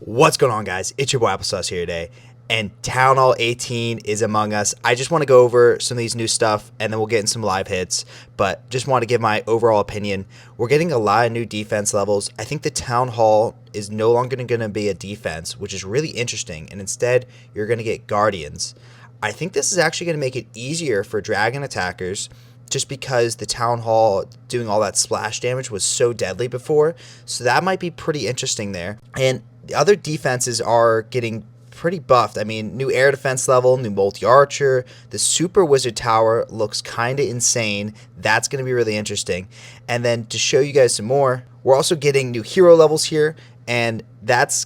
What's going on, guys? It's your boy Applesauce here today, and Town Hall 18 is among us. I just want to go over some of these new stuff, and then we'll get in some live hits, but just want to give my overall opinion. We're getting a lot of new defense levels. I think the Town Hall is no longer going to be a defense, which is really interesting, and instead, you're going to get Guardians. I think this is actually going to make it easier for Dragon attackers, just because the Town Hall doing all that splash damage was so deadly before, so that might be pretty interesting there. And the other defenses are getting pretty buffed. I mean, new air defense level, new multi-archer, the super wizard tower looks kind of insane. That's going to be really interesting. And then to show you guys some more, we're also getting new hero levels here, and that's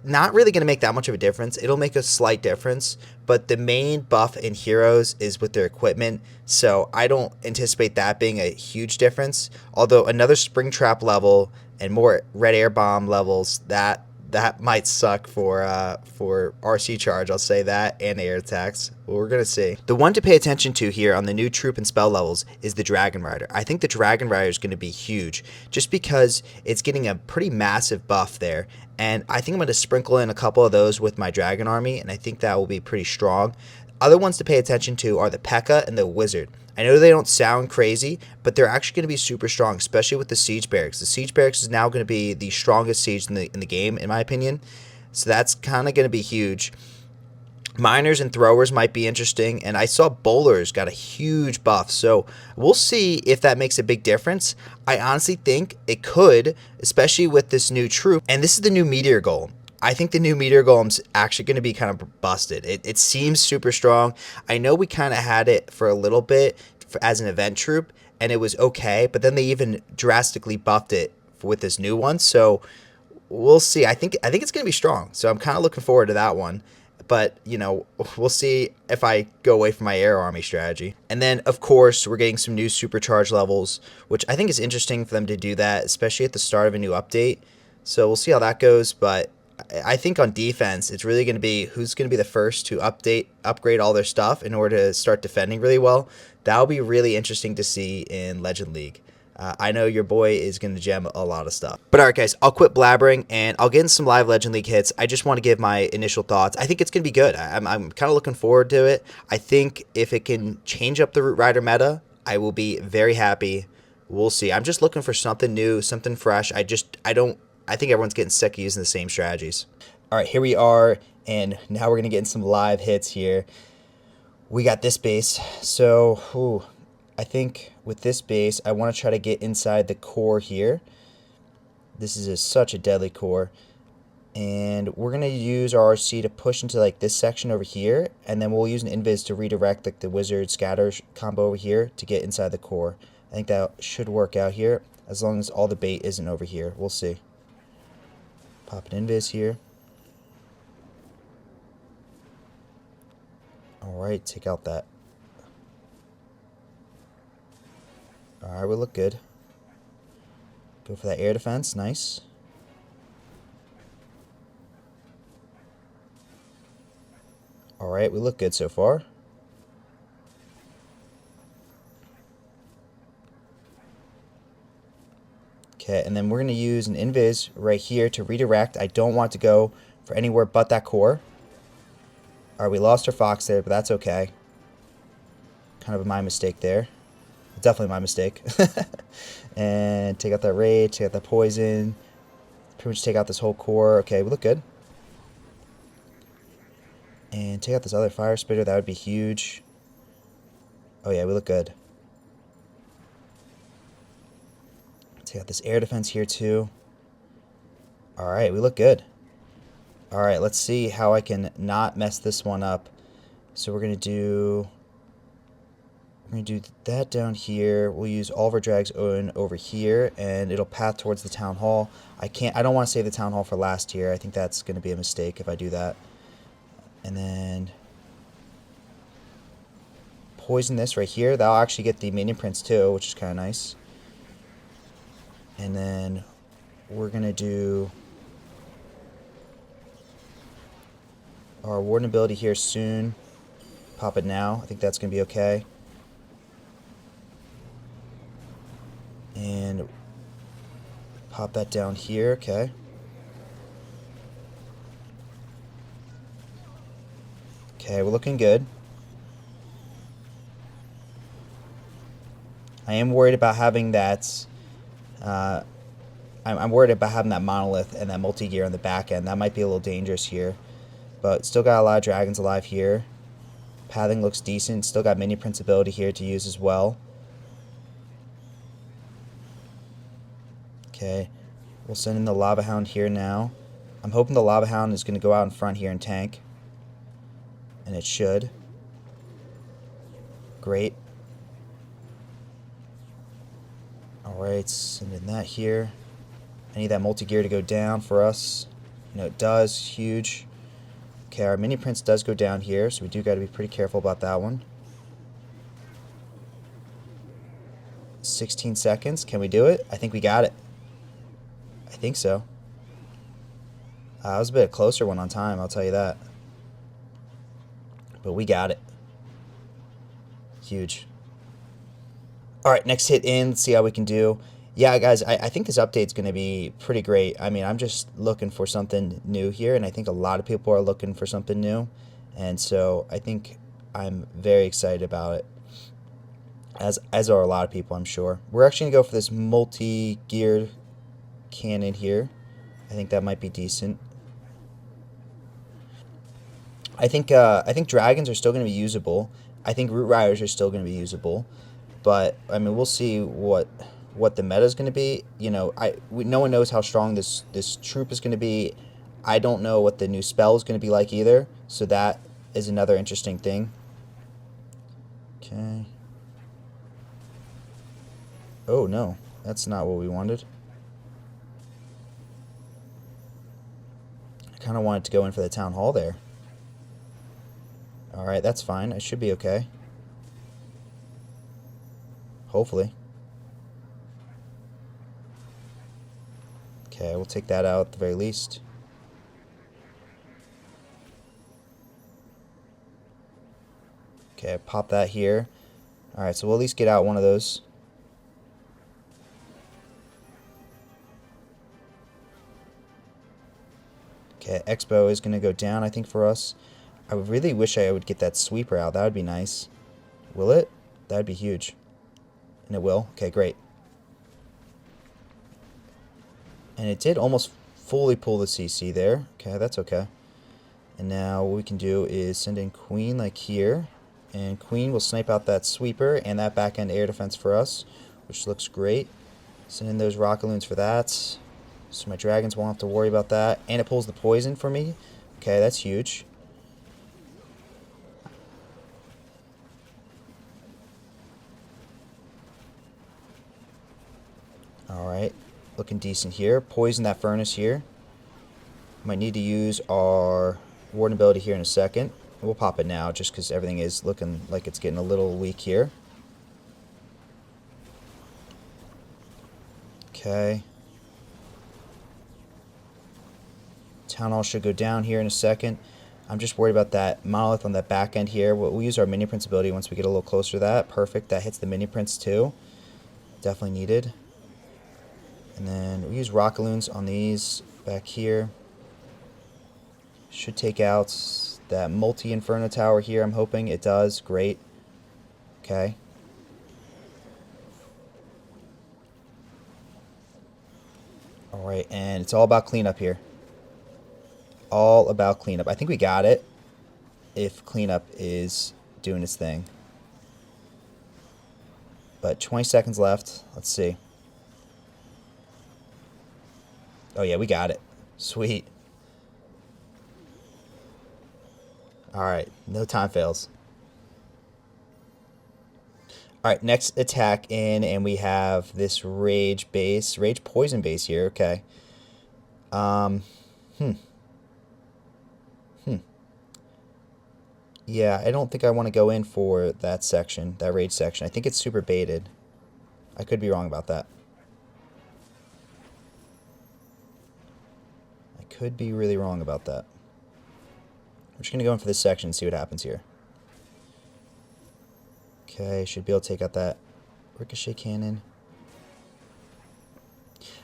not really going to make that much of a difference. It'll make a slight difference, but the main buff in heroes is with their equipment, so I don't anticipate that being a huge difference. Although another spring trap level and more red air bomb levels, that might suck for RC charge, I'll say that, and air attacks. Well, we're going to see. The one to pay attention to here on the new troop and spell levels is the Dragon Rider. I think the Dragon Rider is going to be huge, just because it's getting a pretty massive buff there, and I think I'm going to sprinkle in a couple of those with my Dragon Army, and I think that will be pretty strong. Other ones to pay attention to are the P.E.K.K.A. and the Wizard. I know they don't sound crazy, but they're actually going to be super strong, especially with the Siege Barracks. The Siege Barracks is now going to be the strongest siege in the game, in my opinion. So that's kind of going to be huge. Miners and throwers might be interesting, and I saw bowlers got a huge buff, so we'll see if that makes a big difference. I honestly think it could, especially with this new troop, and this is the new Meteor Golem. I think the new Meteor Golem's actually going to be kind of busted. It seems super strong. I know we kind of had it for a little bit as an event troop, and it was okay, but then they even drastically buffed it with this new one, so we'll see. I think it's going to be strong, so I'm kind of looking forward to that one. But, you know, we'll see if I go away from my air army strategy. And then, of course, we're getting some new supercharge levels, which I think is interesting for them to do that, especially at the start of a new update. So we'll see how that goes, but I think on defense, it's really going to be who's going to be the first to upgrade all their stuff in order to start defending really well. That'll be really interesting to see in Legend League. I know your boy is going to gem a lot of stuff. But alright guys, I'll quit blabbering and I'll get in some live Legend League hits. I just want to give my initial thoughts. I think it's going to be good. I'm kind of looking forward to it. I think if it can change up the Root Rider meta, I will be very happy. We'll see. I'm just looking for something new, something fresh. I think everyone's getting sick of using the same strategies. Alright, here we are, and now we're going to get in some live hits here. We got this base, so I think with this base, I want to try to get inside the core here. This is such a deadly core. And we're going to use our RC to push into like this section over here. And then we'll use an invis to redirect like the wizard scatter combo over here to get inside the core. I think that should work out here, as long as all the bait isn't over here. We'll see. Pop an invis here. Alright, take out that. Alright, we look good. Go for that air defense. Nice. Alright, we look good so far. Okay, and then we're going to use an invis right here to redirect. I don't want to go for anywhere but that core. Alright, we lost our fox there, but that's okay. Kind of my mistake there. Definitely my mistake. And take out that raid, take out that poison. Pretty much take out this whole core. Okay, we look good. And take out this other fire spitter. That would be huge. Oh yeah, we look good. Take out this air defense here too. Alright, we look good. Alright, let's see how I can not mess this one up. So we're going to do that down here. We'll use all of our drags over here, and it'll path towards the town hall. I don't want to save the town hall for last here. I think that's going to be a mistake if I do that. And then poison this right here. That'll actually get the minion prince too, which is kind of nice. And then we're going to do our warden ability here soon. Pop it now. I think that's going to be okay. And pop that down here. Okay. Okay, we're looking good. I am worried about having that. I'm worried about having that monolith and that multi-gear on the back end. That might be a little dangerous here. But still got a lot of dragons alive here. Pathing looks decent. Still got mini prince ability here to use as well. Okay, we'll send in the lava hound here now. I'm hoping the lava hound is going to go out in front here and tank. And it should. Great. Alright, send in that here. I need that multi-gear to go down for us. You know, it does. Huge. Okay, our mini prince does go down here, so we do got to be pretty careful about that one. 16 seconds. Can we do it? I think we got it. I think so. That was a bit closer one on time, I'll tell you that. But we got it. Huge. Alright, next hit in. Let's see how we can do. Yeah, guys, I think this update's going to be pretty great. I mean, I'm just looking for something new here, and I think a lot of people are looking for something new. And so I think I'm very excited about it, as are a lot of people, I'm sure. We're actually going to go for this multi-geared cannon here. I think that might be decent. I think dragons are still going to be usable. I think root riders are still going to be usable. But, I mean, we'll see what the meta is going to be. You know, no one knows how strong this troop is going to be. I don't know what the new spell is going to be like either. So that is another interesting thing. Okay. Oh, no. That's not what we wanted. I kind of wanted to go in for the town hall there. Alright, that's fine. I should be okay. Hopefully. Okay, we'll take that out at the very least. Okay, pop that here. Alright, so we'll at least get out one of those. Okay, Expo is going to go down, I think, for us. I really wish I would get that sweeper out. That would be nice. Will it? That would be huge. And it will? Okay, great. And it did almost fully pull the CC there. Okay, that's okay. And now what we can do is send in Queen like here. And Queen will snipe out that sweeper and that back end air defense for us, which looks great. Send in those rockaloons for that. So my dragons won't have to worry about that. And it pulls the poison for me. Okay, that's huge. Alright, looking decent here. Poison that furnace here. Might need to use our warden ability here in a second. We'll pop it now just because everything is looking like it's getting a little weak here. Okay. Town Hall should go down here in a second. I'm just worried about that monolith on that back end here. We'll use our mini prince ability once we get a little closer to that. Perfect. That hits the mini prince too. Definitely needed. And then we'll use rockaloons on these back here. Should take out that multi-inferno tower here, I'm hoping. It does. Great. Okay. Alright, and it's all about cleanup here. All about cleanup. I think we got it if cleanup is doing its thing. But 20 seconds left. Let's see. Oh yeah, we got it. Sweet. Alright, no time fails. Alright, next attack in, and we have this rage poison base here, okay. Yeah, I don't think I want to go in for that section, that rage section. I think it's super baited. I could be wrong about that. I could be really wrong about that. I'm just going to go in for this section and see what happens here. Okay, should be able to take out that ricochet cannon.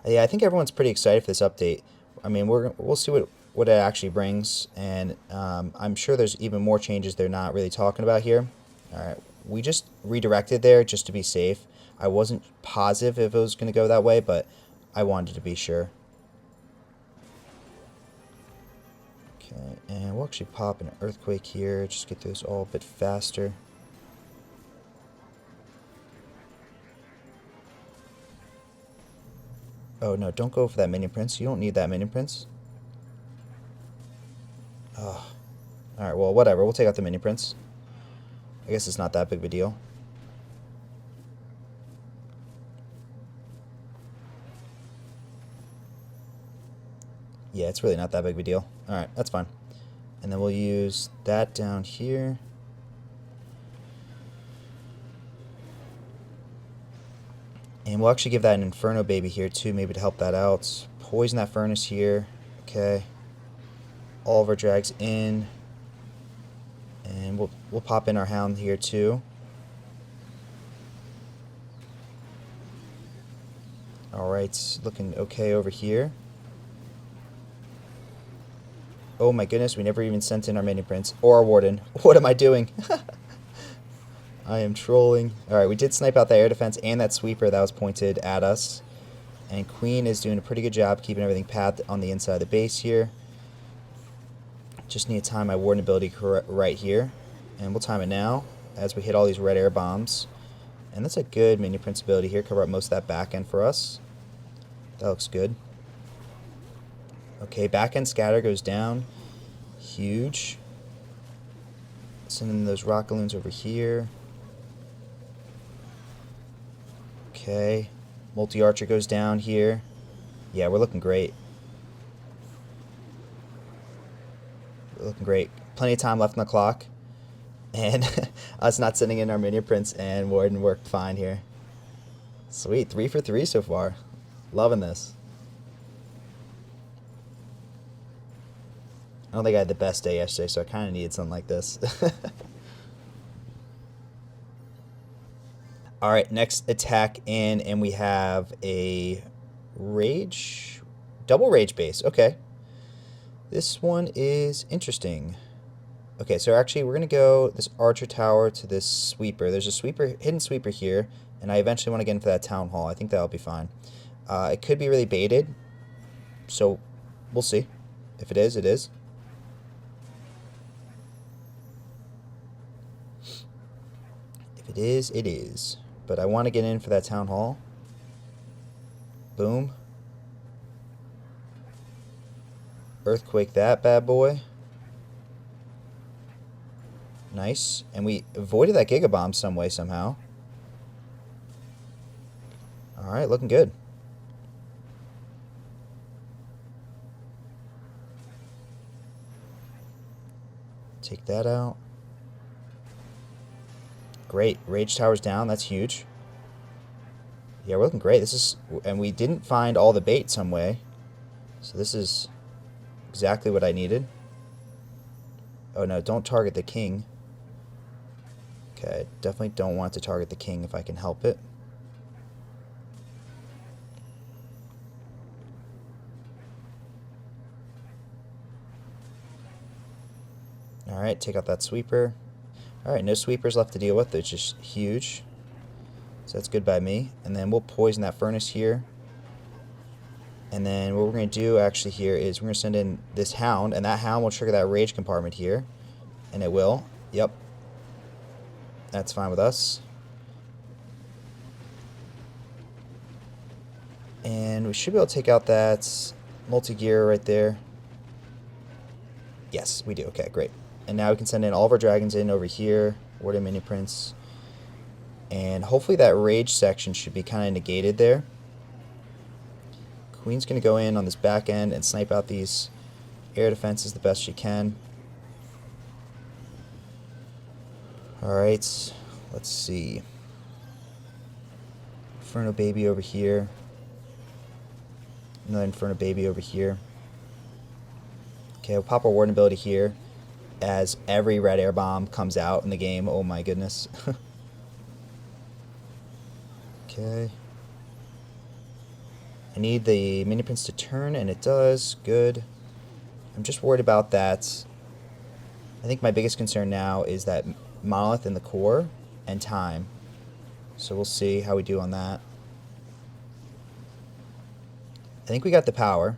Yeah, I think everyone's pretty excited for this update. I mean, we'll see what it actually brings, and I'm sure there's even more changes they're not really talking about here. Alright, we just redirected there just to be safe. I wasn't positive if it was going to go that way, but I wanted to be sure. Okay, and we'll actually pop an earthquake here, just get those all a bit faster. Oh no, don't go for that minion prince. You don't need that minion prince. Oh. Alright, well, whatever. We'll take out the minion prince. I guess it's not that big of a deal. Yeah, it's really not that big of a deal. Alright, that's fine. And then we'll use that down here. And we'll actually give that an Inferno Baby here too, maybe to help that out. Poison that furnace here. Okay. All of our drags in. And we'll pop in our Hound here too. Alright, looking okay over here. Oh my goodness, we never even sent in our mini prince or our warden. What am I doing? I am trolling. Alright, we did snipe out that air defense and that sweeper that was pointed at us. And Queen is doing a pretty good job keeping everything packed on the inside of the base here. Just need to time my warden ability right here. And we'll time it now as we hit all these red air bombs. And that's a good mini prince ability here. Cover up most of that back end for us. That looks good. Okay, back end scatter goes down. Huge. Sending those rocket loons over here. Okay. Multi-archer goes down here. Yeah, we're looking great. We're looking great. Plenty of time left on the clock. And us not sending in our minion prince and warden worked fine here. Sweet. 3 for 3 so far. Loving this. I don't think I had the best day yesterday, so I kind of needed something like this. Alright, next attack in, and we have a rage, double rage base. Okay. This one is interesting. Okay, so actually we're going to go this archer tower to this sweeper. There's a sweeper, hidden sweeper here, and I eventually want to get in for that town hall. I think that'll be fine. It could be really baited, so we'll see. If it is, it is. If it is, it is. But I want to get in for that town hall. Boom. Earthquake that bad boy. Nice. And we avoided that Giga Bomb some way, somehow. Alright, looking good. Take that out. Great. Rage Tower's down. That's huge. Yeah, we're looking great. This is... And we didn't find all the bait some way. So this is exactly what I needed. Oh no, don't target the king. Okay, definitely don't want to target the king if I can help it. Alright, take out that sweeper. Alright, no sweepers left to deal with, which is huge. So that's good by me. And then we'll poison that furnace here. And then what we're going to do actually here is we're going to send in this hound, and that hound will trigger that rage compartment here. And it will. Yep. That's fine with us. And we should be able to take out that multi-gear right there. Yes, we do. Okay, great. And now we can send in all of our dragons in over here. Warden Mini Prince. And hopefully that rage section should be kind of negated there. Queen's going to go in on this back end and snipe out these air defenses the best she can. Alright, let's see. Inferno Baby over here. Another Inferno Baby over here. Okay, we'll pop our Warden ability here as every red air bomb comes out in the game. Oh my goodness. Okay. I need the Mini Prince to turn, and it does. Good. I'm just worried about that. I think my biggest concern now is that monolith in the core and time. So we'll see how we do on that. I think we got the power.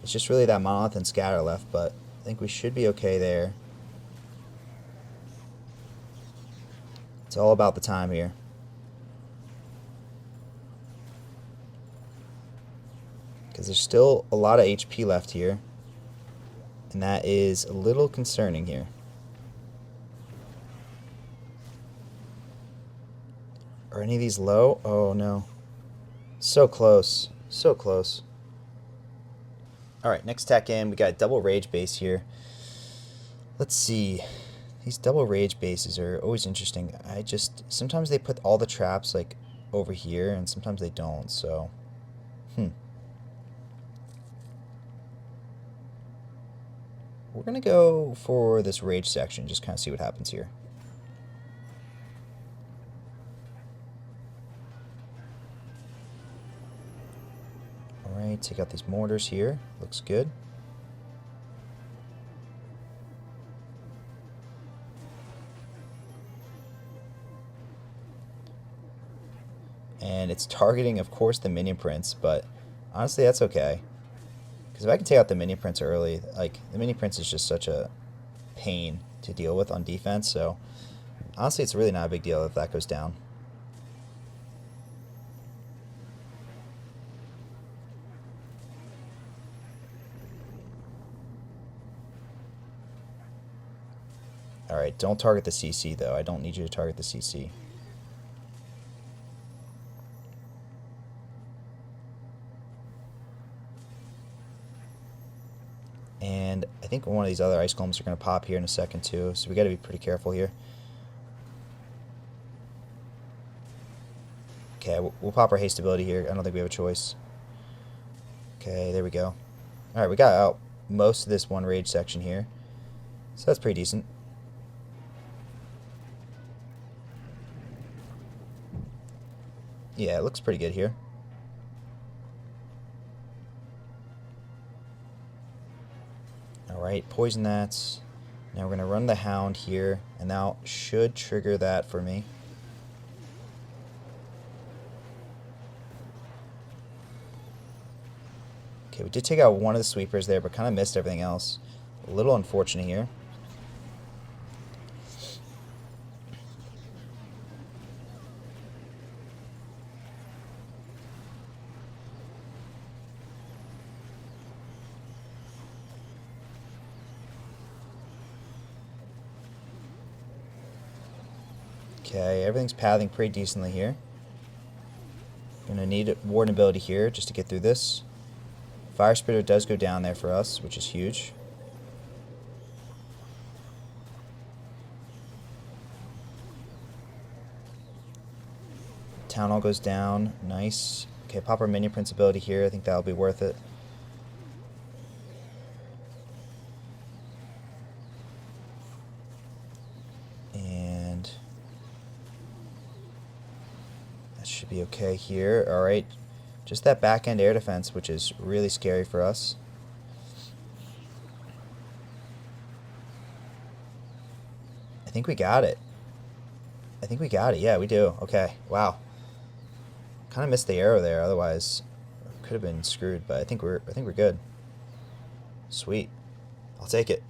It's just really that monolith and scatter left, but I think we should be okay there. It's all about the time here. Because there's still a lot of HP left here. And that is a little concerning here. Are any of these low? Oh no. So close. So close. Alright, next tech in. We got a double rage base here. Let's see. These double rage bases are always interesting. Sometimes they put all the traps like over here and sometimes they don't, so we're gonna go for this rage section, just kind of see what happens here. Alright, take out these mortars here. Looks good. And it's targeting, of course, the minion prince, but honestly, that's okay. Because if I can take out the minion prince early, like, the minion prince is just such a pain to deal with on defense, so honestly, it's really not a big deal if that goes down. Alright, don't target the CC, though. I don't need you to target the CC. And I think one of these other ice golems are going to pop here in a second too, so we got to be pretty careful here. Okay, we'll pop our haste ability here. I don't think we have a choice. Okay, there we go. Alright, we got out most of this one rage section here, so that's pretty decent. Yeah, it looks pretty good here. Alright, poison that. Now we're going to run the hound here, and that should trigger that for me. Okay, we did take out one of the sweepers there, but kind of missed everything else. A little unfortunate here. Okay, everything's pathing pretty decently here. Gonna need a warden ability here just to get through this. Fire Spitter does go down there for us, which is huge. Town Hall goes down. Nice. Okay, pop our minion prince ability here. I think that'll be worth it. And that should be okay here. Alright. Just that back end air defense, which is really scary for us. I think we got it. I think we got it. Yeah, we do. Okay. Wow. Kind of missed the arrow there. Otherwise, could have been screwed. But I think we're good. Sweet. I'll take it.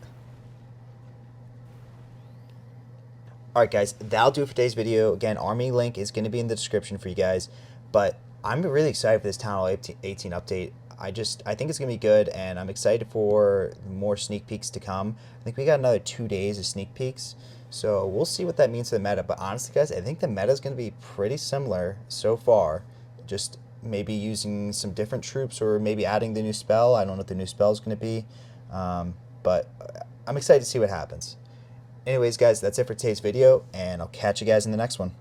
Alright guys, that'll do it for today's video. Again, Army link is going to be in the description for you guys. But I'm really excited for this Town Hall 18 update. I think it's going to be good, and I'm excited for more sneak peeks to come. I think we got another 2 days of sneak peeks. So we'll see what that means to the meta. But honestly, guys, I think the meta is going to be pretty similar so far. Just maybe using some different troops or maybe adding the new spell. I don't know what the new spell is going to be. But I'm excited to see what happens. Anyways, guys, that's it for today's video, and I'll catch you guys in the next one.